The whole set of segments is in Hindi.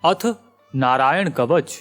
अथ नारायण कवच।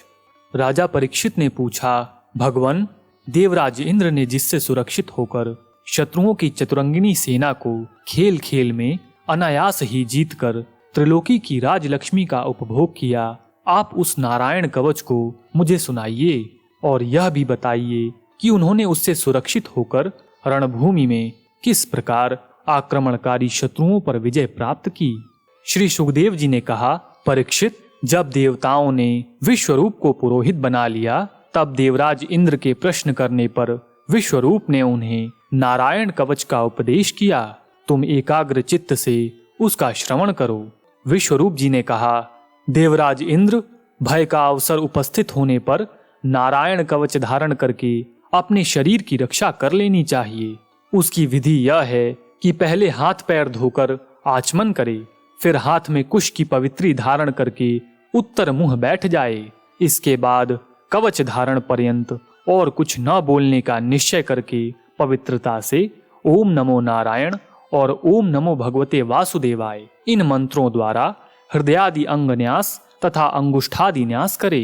राजा परीक्षित ने पूछा, भगवन, देवराज इंद्र ने जिससे सुरक्षित होकर शत्रुओं की चतुरंगिनी सेना को खेल खेल में अनायास ही जीतकर त्रिलोकी की राजलक्ष्मी का उपभोग किया, आप उस नारायण कवच को मुझे सुनाइए और यह भी बताइए कि उन्होंने उससे सुरक्षित होकर रणभूमि में किस प्रकार आक्रमणकारी शत्रुओं पर विजय प्राप्त की। श्री सुखदेव जी ने कहा, परीक्षित, जब देवताओं ने विश्वरूप को पुरोहित बना लिया, तब देवराज इंद्र के प्रश्न करने पर विश्वरूप ने उन्हें नारायण कवच का उपदेश किया। तुम एकाग्र चित्त से उसका श्रवण करो। विश्वरूप जी ने कहा, देवराज इंद्र, भय का अवसर उपस्थित होने पर नारायण कवच धारण करके अपने शरीर की रक्षा कर लेनी चाहिए। उसकी विधि यह है कि पहले हाथ पैर धोकर आचमन करे, फिर हाथ में कुश की पवित्री धारण करके उत्तर मुंह बैठ जाए। इसके बाद कवच धारण पर्यंत और कुछ न बोलने का निश्चय करके पवित्रता से ओम नमो नारायण और ओम नमो भगवते वासुदेवाय इन मंत्रों द्वारा हृदयादि अंग न्यास तथा अंगुष्ठादि न्यास करे।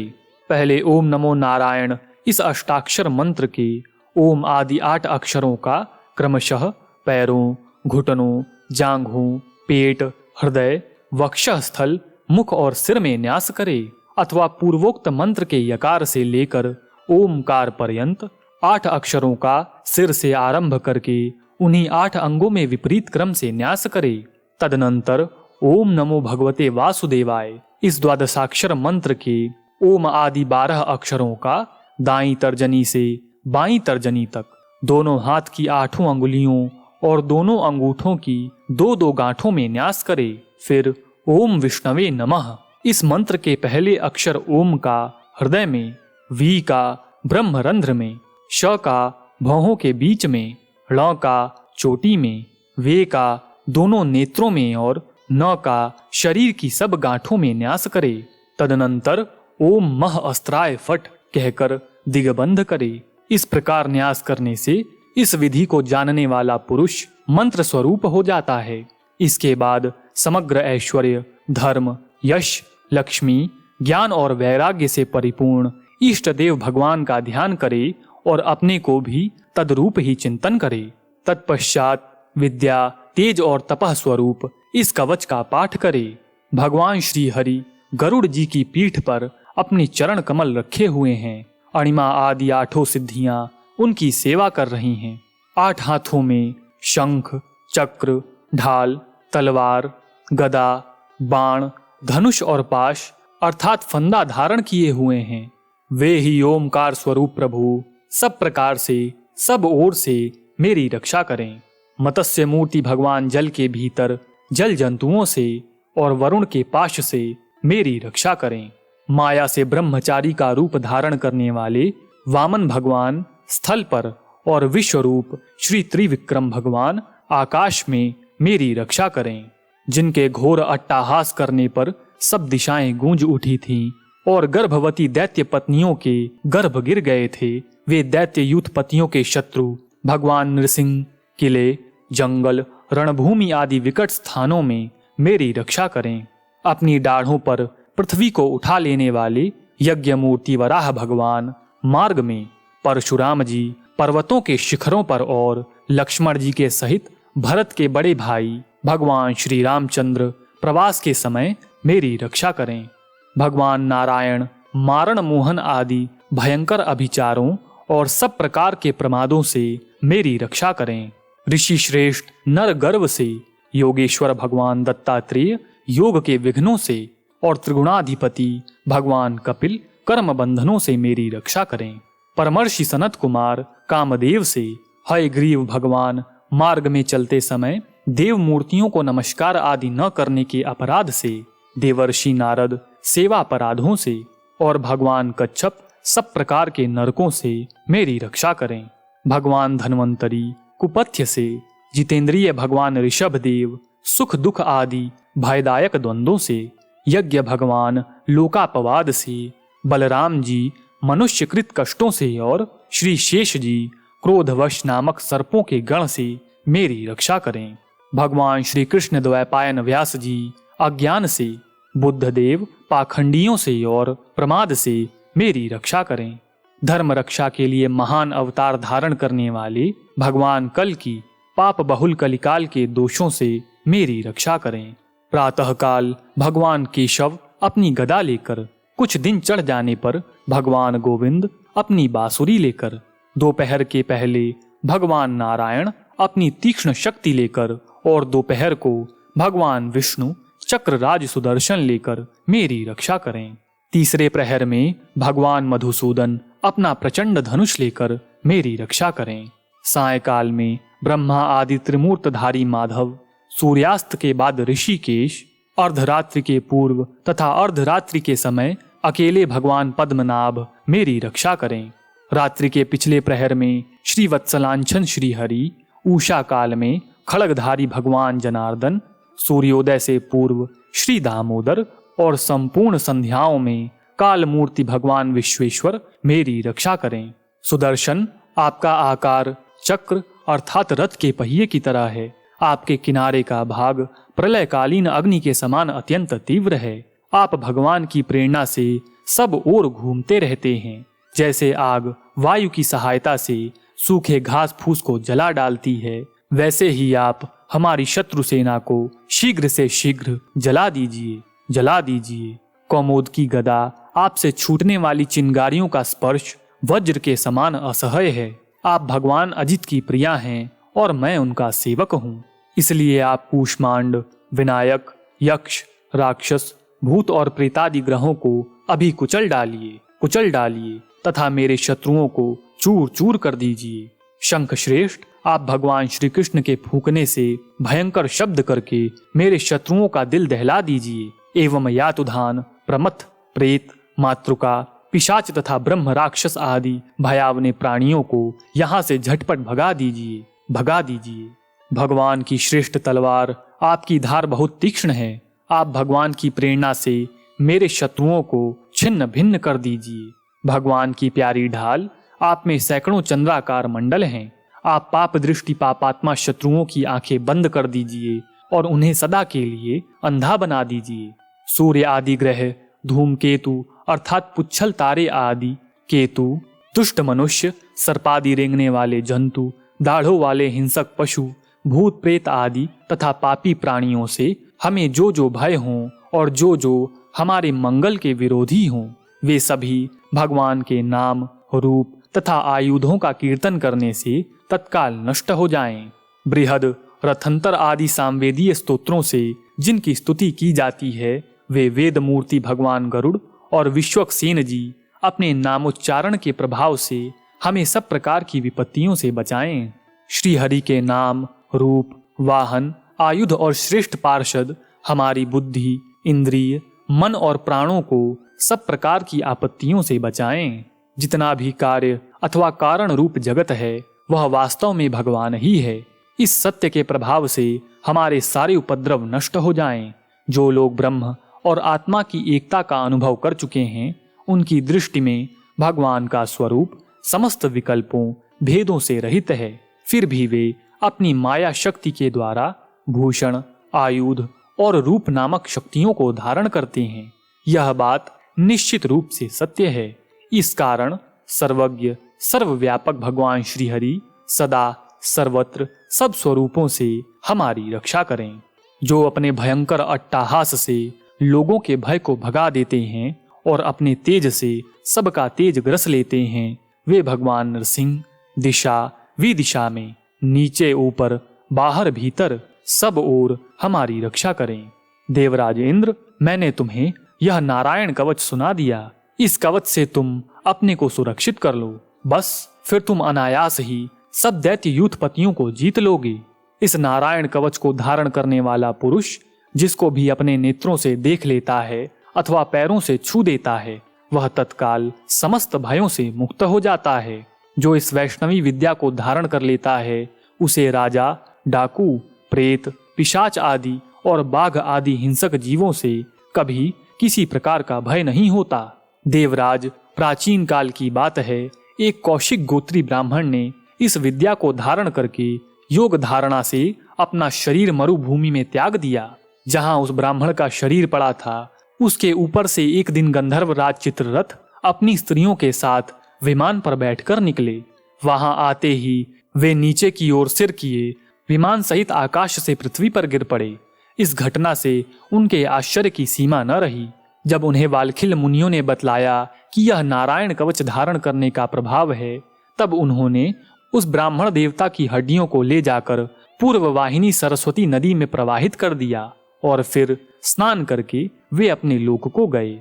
पहले ओम नमो नारायण इस अष्टाक्षर मंत्र के ओम आदि 8 अक्षरों का क्रमशः पैरों, घुटनों, जांघों, पेट, हृदय, वक्षस्थल, मुख और सिर में न्यास करे, अथवा पूर्वोक्त मंत्र के यकार से लेकर ओमकार पर्यंत 8 अक्षरों का सिर से आरंभ करके उन्हीं 8 अंगों में विपरीत क्रम से न्यास करे। तदनंतर ओम नमो भगवते वासुदेवाय इस द्वादशाक्षर मंत्र के ओम आदि 12 अक्षरों का दाईं तर्जनी से बाईं तर्जनी तक दोनों हाथ की 8 अंगुलियों और दोनों अंगूठों की 2-2 गांठों में न्यास करे। फिर ओम विष्णवे नमः इस मंत्र के पहले अक्षर ओम का हृदय में, वी का ब्रह्मरंध्र में, श का भौहों के बीच में, ळ का चोटी में, वे का दोनों नेत्रों में और न का शरीर की सब गांठों में न्यास करे। तदनंतर ओम मह अस्त्राय फट कहकर दिग्बंध करे। इस प्रकार न्यास करने से इस विधि को जानने वाला पुरुष मंत्र स्वरूप हो जाता है। इसके बाद समग्र ऐश्वर्य, धर्म, यश, लक्ष्मी, ज्ञान और वैराग्य से परिपूर्ण इष्ट देव भगवान का ध्यान करे और अपने को भी तद्रूप ही चिंतन करे। तत्पश्चात विद्या, तेज और तपह स्वरूप इस कवच का पाठ करे। भगवान श्री हरि गरुड़ जी की पीठ पर अपने चरण कमल रखे हुए हैं। अणिमा आदि 8 सिद्धियां उनकी सेवा कर रही हैं। 8 हाथों में शंख, चक्र, ढाल, तलवार, गदा, बाण, धनुष और पाश अर्थात फंदा धारण किए हुए हैं। वे ही ओमकार स्वरूप प्रभु सब प्रकार से सब ओर से मेरी रक्षा करें। मत्स्य मूर्ति भगवान जल के भीतर जल जंतुओं से और वरुण के पाश से मेरी रक्षा करें। माया से ब्रह्मचारी का रूप धारण करने वाले वामन भगवान स्थल पर और विश्वरूप श्री त्रिविक्रम भगवान आकाश में मेरी रक्षा करें। जिनके घोर अट्टहास करने पर सब दिशाएं गूंज उठी थीं और गर्भवती दैत्य पत्नियों के गर्भ गिर गए थे, वे दैत्य यूथपतियों के शत्रु भगवान नृसिंह किले, जंगल, रणभूमि आदि विकट स्थानों में मेरी रक्षा करें। अपनी दाढ़ों पर पृथ्वी को उठा लेने वाले यज्ञ मूर्ति वराह भगवान मार्ग में, परशुराम जी पर्वतों के शिखरों पर और लक्ष्मण जी के सहित भरत के बड़े भाई भगवान श्री रामचंद्र प्रवास के समय मेरी रक्षा करें। भगवान नारायण मारण मोहन आदि भयंकर अभिचारों और सब प्रकार के प्रमादों से मेरी रक्षा करें। ऋषि श्रेष्ठ नर गर्व से, योगेश्वर भगवान दत्तात्रेय योग के विघ्नों से और त्रिगुणाधिपति भगवान कपिल कर्म बंधनों से मेरी रक्षा करें। परमर्षि सनत कुमार कामदेव से, हयग्रीव भगवान मार्ग में चलते समय देव मूर्तियों को नमस्कार आदि न करने के अपराध से, देवर्षि नारद सेवा अपराधों से और भगवान कच्छप सब प्रकार के नरकों से मेरी रक्षा करें। भगवान धन्वंतरी कुपथ्य से, जितेंद्रिय भगवान ऋषभ देव सुख दुख आदि भयदायक द्वंद्वों से, यज्ञ भगवान लोकापवाद से, बलराम जी मनुष्यकृत कष्टों से और श्री शेष जी क्रोधवश नामक सर्पों के गण से मेरी रक्षा करें। भगवान श्री कृष्ण द्वैपायन व्यास जी अज्ञान से, बुद्धदेव पाखंडियों से और प्रमाद से मेरी रक्षा करें। धर्म रक्षा के लिए महान अवतार धारण करने वाले भगवान कल की पाप बहुल कलिकाल के दोषों से मेरी रक्षा करें। प्रातःकाल भगवान केशव अपनी गदा लेकर, कुछ दिन चढ़ जाने पर भगवान गोविंद अपनी बांसुरी लेकर, दोपहर के पहले भगवान नारायण अपनी तीक्ष्ण शक्ति लेकर और दोपहर को भगवान विष्णु चक्रराज सुदर्शन लेकर मेरी रक्षा करें। तीसरे प्रहर में भगवान मधुसूदन अपना प्रचंड धनुष लेकर मेरी रक्षा करें। सायकाल में ब्रह्मा आदि त्रिमूर्तधारी माधव, सूर्यास्त के बाद ऋषिकेश, अर्धरात्रि के पूर्व तथा अर्धरात्रि के समय अकेले भगवान पद्मनाभ मेरी रक्षा करें। रात्रि के पिछले प्रहर में श्री वत्सलांछन श्री हरि, उषा काल में खड़गधारी भगवान जनार्दन, सूर्योदय से पूर्व श्री दामोदर और संपूर्ण संध्याओं में काल मूर्ति भगवान विश्वेश्वर मेरी रक्षा करें। सुदर्शन, आपका आकार चक्र अर्थात रथ के पहिए की तरह है। आपके किनारे का भाग प्रलयकालीन अग्नि के समान अत्यंत तीव्र है। आप भगवान की प्रेरणा से सब ओर घूमते रहते हैं। जैसे आग वायु की सहायता से सूखे घास फूस को जला डालती है, वैसे ही आप हमारी शत्रु सेना को शीघ्र से शीघ्र जला दीजिए, जला दीजिए। कौमुद की गदा, आपसे छूटने वाली चिंगारियों का स्पर्श वज्र के समान असह्य है। आप भगवान अजित की प्रिया हैं और मैं उनका सेवक हूँ। इसलिए आप कूष्मांड, विनायक, यक्ष, राक्षस, भूत और प्रेतादि ग्रहों को अभी कुचल डालिए, कुचल डालिए तथा मेरे शत्रुओं को चूर चूर कर दीजिए। शंख श्रेष्ठ, आप भगवान श्री कृष्ण के फूंकने से भयंकर शब्द करके मेरे शत्रुओं का दिल दहला दीजिए। एवं यातुधान, प्रमथ, प्रेत, मातृका, पिशाच तथा ब्रह्म राक्षस आदि भयावने प्राणियों को यहाँ से झटपट भगा दीजिए, भगा दीजिए। भगवान की श्रेष्ठ तलवार, आपकी धार बहुत तीक्ष्ण है। आप भगवान की प्रेरणा से मेरे शत्रुओं को छिन्न भिन्न कर दीजिए। भगवान की प्यारी ढाल, आप में सैकड़ों चंद्राकार मंडल हैं। आप पाप दृष्टि पापात्मा शत्रुओं की आंखें बंद कर दीजिए और उन्हें सदा के लिए अंधा बना दीजिए। सूर्य आदि ग्रह, धूमकेतु अर्थात पुच्छल तारे आदि, केतु, दुष्ट मनुष्य, सर्पादि रेंगने वाले जंतु, दाढ़ों वाले हिंसक पशु, भूत प्रेत आदि तथा पापी प्राणियों से हमें जो जो भय हों और जो जो हमारे मंगल के विरोधी हों, वे सभी भगवान के नाम, रूप तथा आयुधों का कीर्तन करने से तत्काल नष्ट हो जाएं। बृहद, रथंतर आदि सामवेदीय स्तोत्रों से जिनकी स्तुति की जाती है, वे वेद मूर्ति भगवान गरुड़ और विश्वक्सेन जी अपने नामोच्चारण के प्रभाव से हमें सब प्रकार की विपत्तियों से बचाएं। श्री हरि के नाम, रूप, वाहन, आयुध और श्रेष्ठ पार्षद हमारी बुद्धि, इंद्रिय, मन और प्राणों को सब प्रकार की आपत्तियों से बचाएं। जितना भी कार्य अथवा कारण रूप जगत है, वह वास्तव में भगवान ही है। इस सत्य के प्रभाव से हमारे सारे उपद्रव नष्ट हो जाएं। जो लोग ब्रह्म और आत्मा की एकता का अनुभव कर चुके हैं, उनकी दृष्टि में भगवान का स्वरूप समस्त विकल्पों, भेदों से रहित है। फिर भी वे अपनी माया शक्ति के द्वारा भूषण, आयुध और रूप नामक शक्तियों को धारण करते हैं। यह बात निश्चित रूप से सत्य है। इस कारण सर्वज्ञ, सर्वव्यापक भगवान श्री हरि सदा सर्वत्र सब स्वरूपों से हमारी रक्षा करें। जो अपने भयंकर अट्टहास से लोगों के भय को भगा देते हैं और अपने तेज से सबका तेज ग्रस लेते हैं, वे भगवान नरसिंह दिशा विदिशा में, नीचे ऊपर, बाहर भीतर सब ओर हमारी रक्षा करें। देवराज इंद्र, मैंने तुम्हें यह नारायण कवच सुना दिया। इस कवच से तुम अपने को सुरक्षित कर लो। बस फिर तुम अनायास ही सब दैत्य यूथपतियों को जीत लोगे। इस नारायण कवच को धारण करने वाला पुरुष, जिसको भी अपने नेत्रों से देख लेता है अथवा पैरों से छू देता है, वह तत्काल समस्त भयों से मुक्त हो जाता है। जो इस वैष्णवी विद्या को धारण कर लेता है, उसे राजा, डाकू, प्रेत, पिशाच आदि और बाघ आदि हिंसक जीवों से कभी किसी प्रकार का भय नहीं होता। देवराज, प्राचीन काल की बात है, एक कौशिक गोत्री ब्राह्मण ने इस विद्या को धारण करके योग धारणा से अपना शरीर मरुभूमि में त्याग दिया। जहां उस ब्राह्मण का शरीर पड़ा था, उसके ऊपर से एक दिन गंधर्व राज चित्ररथ अपनी स्त्रियों के साथ विमान पर बैठकर निकले। वहां आते ही वे नीचे की ओर सिर किए विमान सहित आकाश से पृथ्वी पर गिर पड़े। इस घटना से उनके आश्चर्य की सीमा न रही। जब उन्हें वाल्खिल मुनियों ने बतलाया कि यह नारायण कवच धारण करने का प्रभाव है, तब उन्होंने उस ब्राह्मण देवता की हड्डियों को ले जाकर पूर्व वाहिनी सरस्वती नदी में प्रवाहित कर दिया और फिर स्नान करके वे अपने लोक को गए।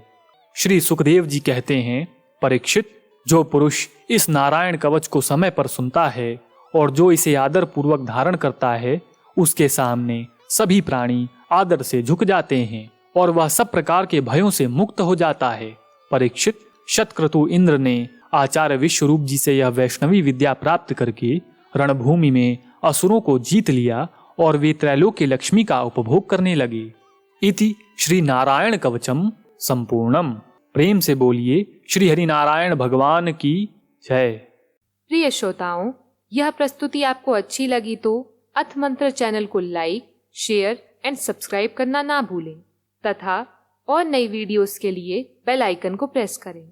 श्री सुखदेव जी कहते हैं, परीक्षित, जो पुरुष इस नारायण कवच को समय पर सुनता है और जो इसे आदर पूर्वक धारण करता है, उसके सामने सभी प्राणी आदर से झुक जाते हैं और वह सब प्रकार के भयों से मुक्त हो जाता है। परीक्षित, शतक्रतु इंद्र ने आचार्य विश्वरूप जी से यह वैष्णवी विद्या प्राप्त करके रणभूमि में असुरों को जीत लिया और वे त्रैलोक्य लक्ष्मी का उपभोग करने लगे। इति श्री नारायण कवचम संपूर्णम। प्रेम से बोलिए श्री हरि नारायण भगवान की जय। प्रिय श्रोताओं, यह प्रस्तुति आपको अच्छी लगी तो अथ मंत्र चैनल को लाइक, शेयर एंड सब्सक्राइब करना ना भूलें तथा और नई वीडियोस के लिए बेल आइकन को प्रेस करें।